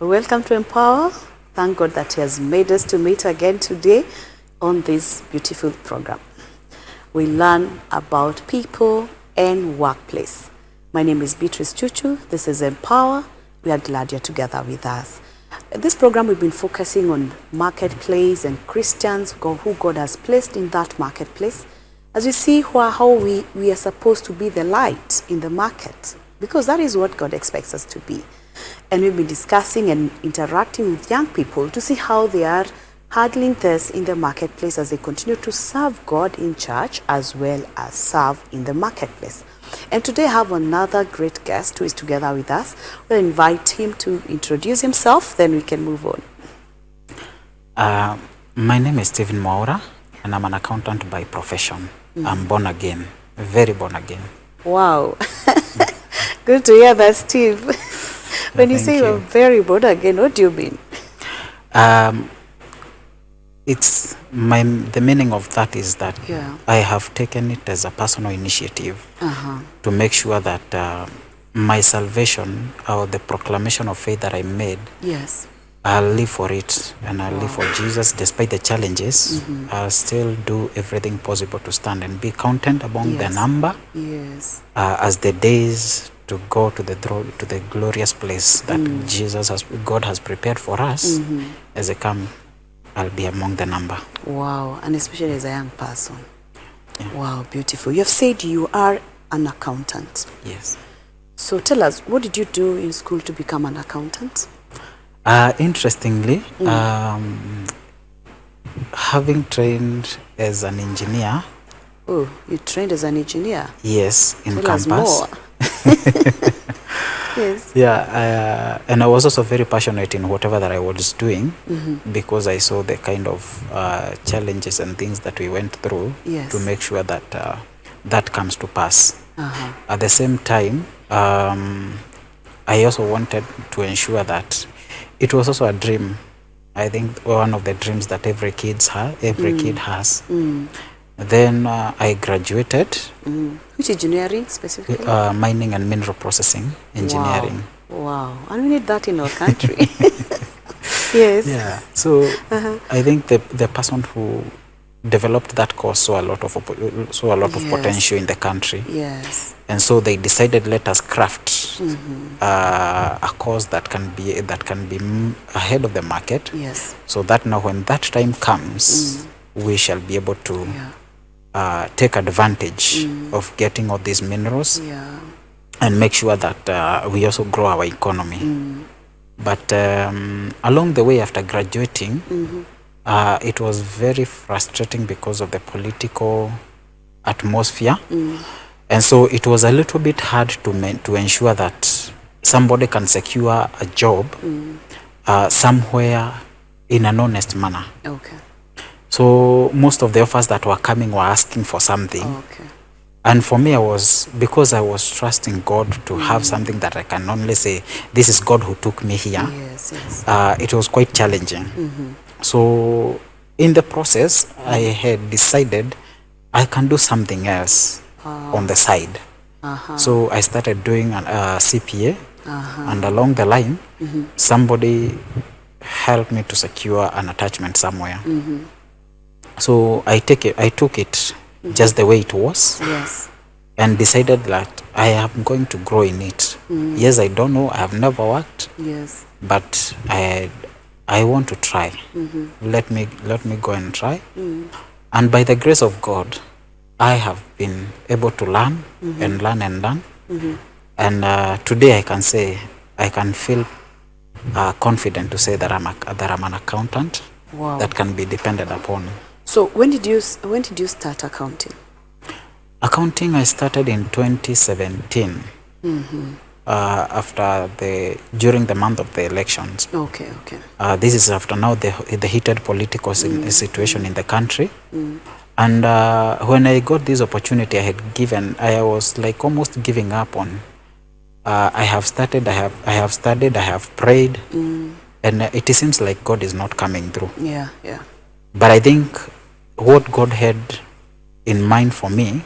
Welcome to Empower. Thank God that He has made us to meet again today on this beautiful program. We learn about people and workplace. My name is Beatrice Chuchu. This is Empower. We are glad you're together with us. This program we've been focusing on marketplace and Christians, who God has placed in that marketplace. As we see how we are supposed to be the light in the market, because that is what God expects us to be. And we'll be discussing and interacting with young people to see how they are handling this in the marketplace as they continue to serve God in church as well as serve in the marketplace. And today I have another great guest who is together with us. We'll invite him to introduce himself, then we can move on. My name is Mwaura, and I'm an accountant by profession. I'm born again, very born again. Wow. Good to hear that, Steve. When you say you're very born again, what do you mean? It's the meaning of that is that I have taken it as a personal initiative to make sure that my salvation or the proclamation of faith that I made, I'll live for it, and I'll live for Jesus despite the challenges. I'll still do everything possible to stand and be counted among the number as the days to go to the glorious place that God has prepared for us. As I come, I'll be among the number. Wow, and especially as a young person. Wow, beautiful. You have said you are an accountant. Yes. So tell us, what did you do in school to become an accountant? Interestingly, having trained as an engineer. Oh, you trained as an engineer? Yes, in campus. Tell us more. Yes. Yeah, and I was also very passionate in whatever that I was doing because I saw the kind of challenges and things that we went through to make sure that that comes to pass. At the same time, I also wanted to ensure that it was also a dream. I think one of the dreams that every kid has. Then I graduated. Which engineering specifically? Mining and mineral processing engineering. Wow. And we need that in our country. Yes. Yeah. So I think the person who developed that course saw a lot of potential in the country. Yes. And so they decided, let us craft a course that can be ahead of the market. Yes. So that now when that time comes, we shall be able to take advantage of getting all these minerals and make sure that we also grow our economy. But along the way after graduating, it was very frustrating because of the political atmosphere. And so it was a little bit hard to ensure that somebody can secure a job somewhere in an honest manner. Okay. So most of the offers that were coming were asking for something. Okay. And for me, because I was trusting God to have something that I can only say, this is God who took me here. Yes. It was quite challenging. So in the process, I had decided I can do something else on the side. So I started doing a CPA, and along the line, somebody helped me to secure an attachment somewhere. So I took it just the way it was, and decided that I am going to grow in it. Yes, I don't know, I have never worked, but I want to try. Let me go and try. And by the grace of God, I have been able to learn and learn and learn. And today I can say, I can feel confident to say that I'm an accountant that can be depended upon. So when did you start accounting? Accounting I started in 2017. During the month of the elections. Okay. This is after now the heated political situation in the country. And when I got this opportunity, I was like almost giving up on. I have studied, I have prayed, and it seems like God is not coming through. Yeah. But I think what God had in mind for me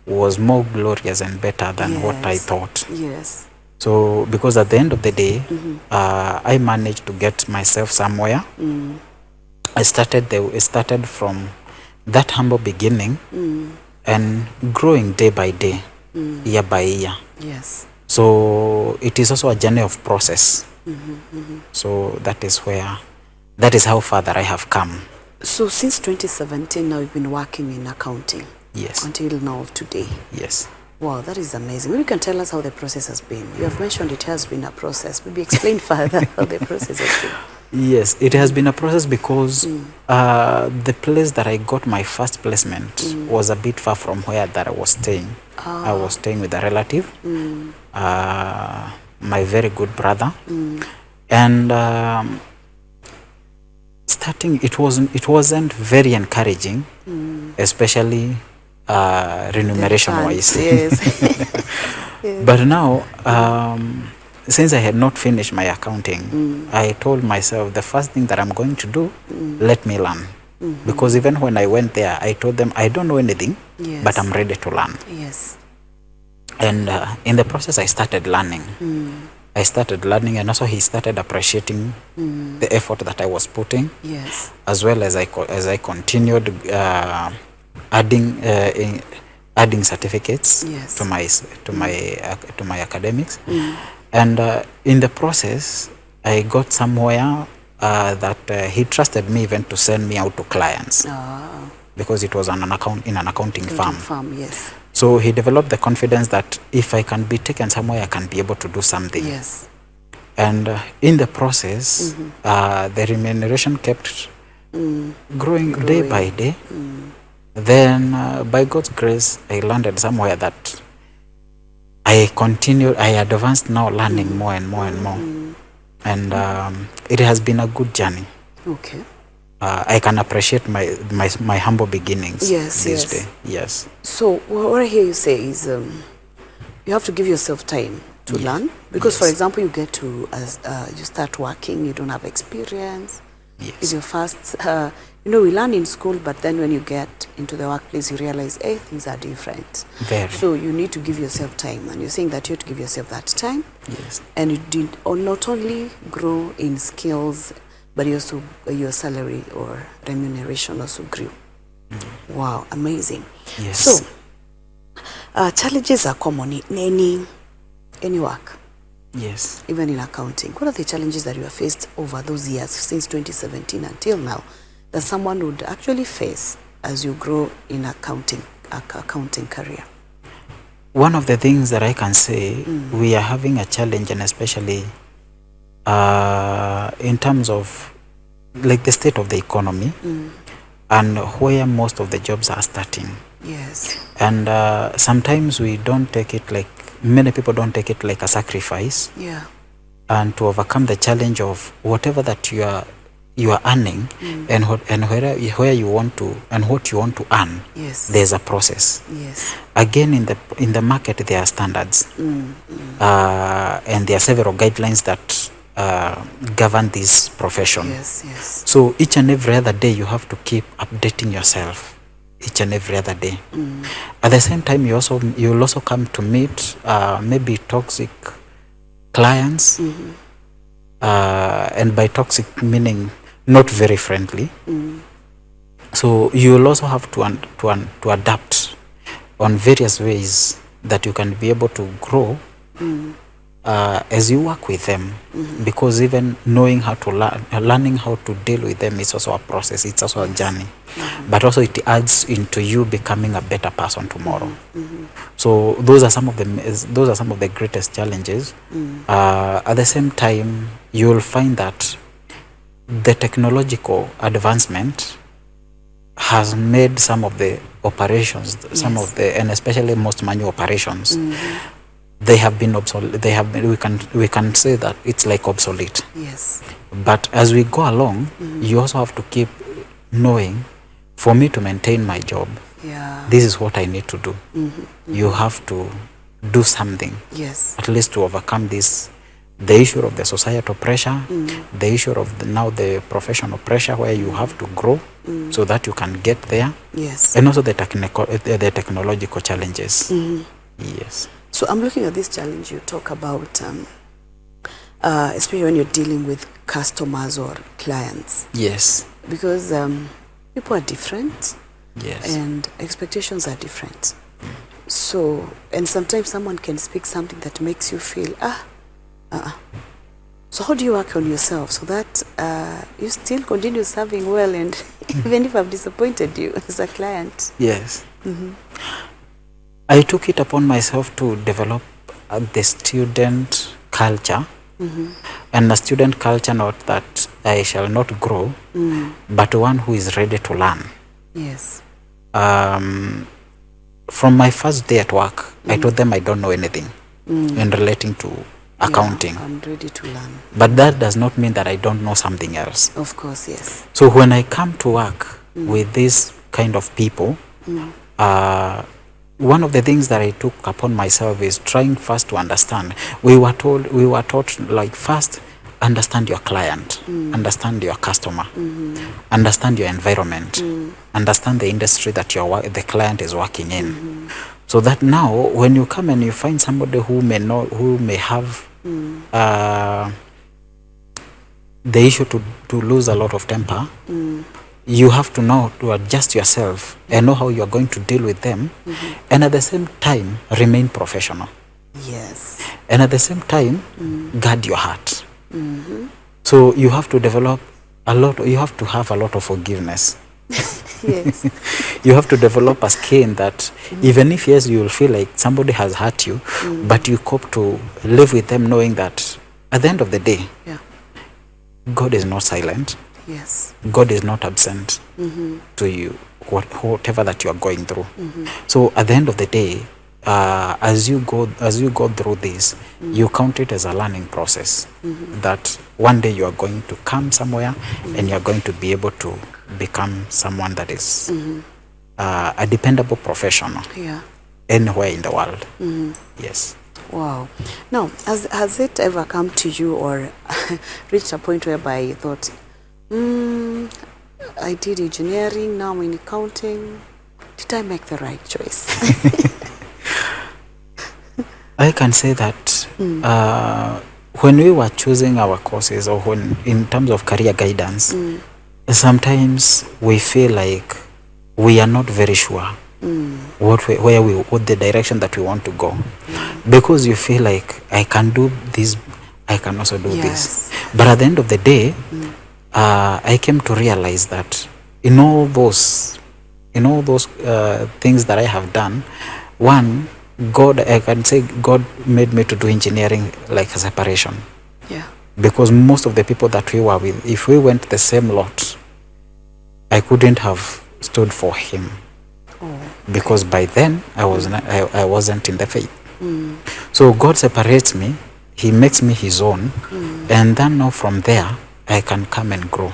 was more glorious and better than what I thought. Yes. So because at the end of the day, I managed to get myself somewhere. I started from that humble beginning and growing day by day, year by year. Yes. So it is also a journey of process. So that is how far that I have come. So since 2017 now you've been working in accounting? Yes. Until now today? Yes. Wow, that is amazing. Maybe you can tell us how the process has been. You have mentioned it has been a process. Maybe explain further how the process has been. Yes, it has been a process because the place that I got my first placement was a bit far from where that I was staying. I was staying with a relative, my very good brother, and starting it wasn't very encouraging, especially remuneration wise. Yes. Yes. But now, since I had not finished my accounting, I told myself the first thing that I'm going to do, let me learn. Because even when I went there, I told them I don't know anything, Yes. but I'm ready to learn. Yes. And in the process, I started learning. I started learning, and also he started appreciating the effort that I was putting, Yes. as well as I continued adding certificates Yes. to my academics. And in the process, I got somewhere that he trusted me even to send me out to clients, because it was in an accounting firm. Yes. So he developed the confidence that if I can be taken somewhere, I can be able to do something. Yes. And in the process, the remuneration kept growing day by day. Then by God's grace, I landed somewhere that I advanced now, learning more and more and more. And it has been a good journey. Okay. I can appreciate my humble beginnings this day. Yes. So what I hear you say is you have to give yourself time to learn, because for example, you get to you start working, you don't have experience. Yes. It's your first we learn in school, but then when you get into the workplace, you realize, things are different. Very. So you need to give yourself time, and you're saying that you have to give yourself that time. Yes. And you did not only grow in skills, but also your salary or remuneration also grew. Wow, amazing. Yes. So challenges are common in any work. Yes. Even in accounting. What are the challenges that you have faced over those years, since 2017 until now, that someone would actually face as you grow in accounting career? One of the things that I can say, we are having a challenge, and especially in terms of like the state of the economy and where most of the jobs are starting. Yes. And sometimes we don't take it like, many people don't take it like a sacrifice. Yeah. And to overcome the challenge of whatever that you are earning, and where you want to, and what you want to earn. Yes. There's a process. Yes. Again, in the market, there are standards, and there are several guidelines that govern this profession. Yes. Yes. So each and every other day, you have to keep updating yourself. Each and every other day. At the same time, you'll also come to meet maybe toxic clients, and by toxic meaning not very friendly. So you'll also have to adapt on various ways that you can be able to grow as you work with them, because even knowing how to learning how to deal with them is also a process. It's also a journey, but also it adds into you becoming a better person tomorrow. So those are some of the greatest challenges. At the same time, you'll find that the technological advancement has made some of the operations, and especially most manual operations, they have been obsolete. We can say that it's like obsolete. Yes. But as we go along, you also have to keep knowing, for me to maintain my job, this is what I need to do. You have to do something. Yes. At least to overcome this, the issue of the societal pressure, the issue of the professional pressure, where you have to grow so that you can get there. Yes. And also the technological challenges. Yes. So I'm looking at this challenge you talk about, especially when you're dealing with customers or clients. Yes. Because people are different. Yes. And expectations are different. So, and sometimes someone can speak something that makes you feel, So how do you work on yourself so that you still continue serving well, and even if I've disappointed you as a client? Yes. I took it upon myself to develop the student culture. And the student culture, not that I shall not grow, but one who is ready to learn. Yes. From my first day at work, I told them I don't know anything in relating to accounting. Yeah, I'm ready to learn. But that does not mean that I don't know something else. Of course, yes. So when I come to work with these kind of people, one of the things that I took upon myself is trying first to understand. We were taught like first, understand your client, understand your customer, understand your environment, understand the industry that the client is working in. So that now when you come and you find somebody who may have the issue to lose a lot of temper, you have to know to adjust yourself and know how you are going to deal with them, and at the same time remain professional. Yes. And at the same time guard your heart. So you have to develop you have to have a lot of forgiveness. Yes. You have to develop a skin that even if, yes, you will feel like somebody has hurt you, but you cope to live with them knowing that at the end of the day, God is not silent. Yes. God is not absent to you, whatever that you are going through. So at the end of the day, as you go through this, you count it as a learning process. That one day you are going to come somewhere and you are going to be able to become someone that is a dependable professional anywhere in the world. Yes. Wow. Now, has it ever come to you or reached a point whereby you thought, I did engineering, now I'm in accounting. Did I make the right choice? I can say that when we were choosing our courses, or when in terms of career guidance, sometimes we feel like we are not very sure what the direction that we want to go, because you feel like I can do this, I can also do this. But at the end of the day, I came to realize that in all those things that I have done, one, I can say God made me to do engineering like a separation. Yeah. Because most of the people that we were with, if we went the same lot, I couldn't have stood for him. Because by then I wasn't in the faith. So God separates me, he makes me his own, and then now from there I can come and grow.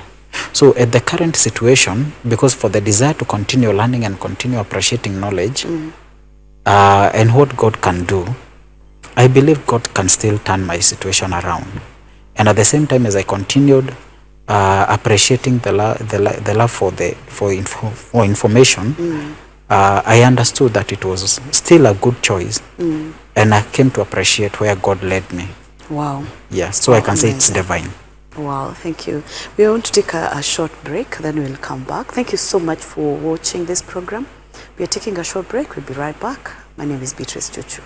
So at the current situation, because for the desire to continue learning and continue appreciating knowledge, and what God can do, I believe God can still turn my situation around. And at the same time, as I continued appreciating the love for information, I understood that it was still a good choice, and I came to appreciate where God led me. Wow. Yeah, so I can say it's divine. Wow, thank you. We want to take a short break, then we'll come back. Thank you so much for watching this program. We are taking a short break. We'll be right back. My name is Beatrice Chuchu.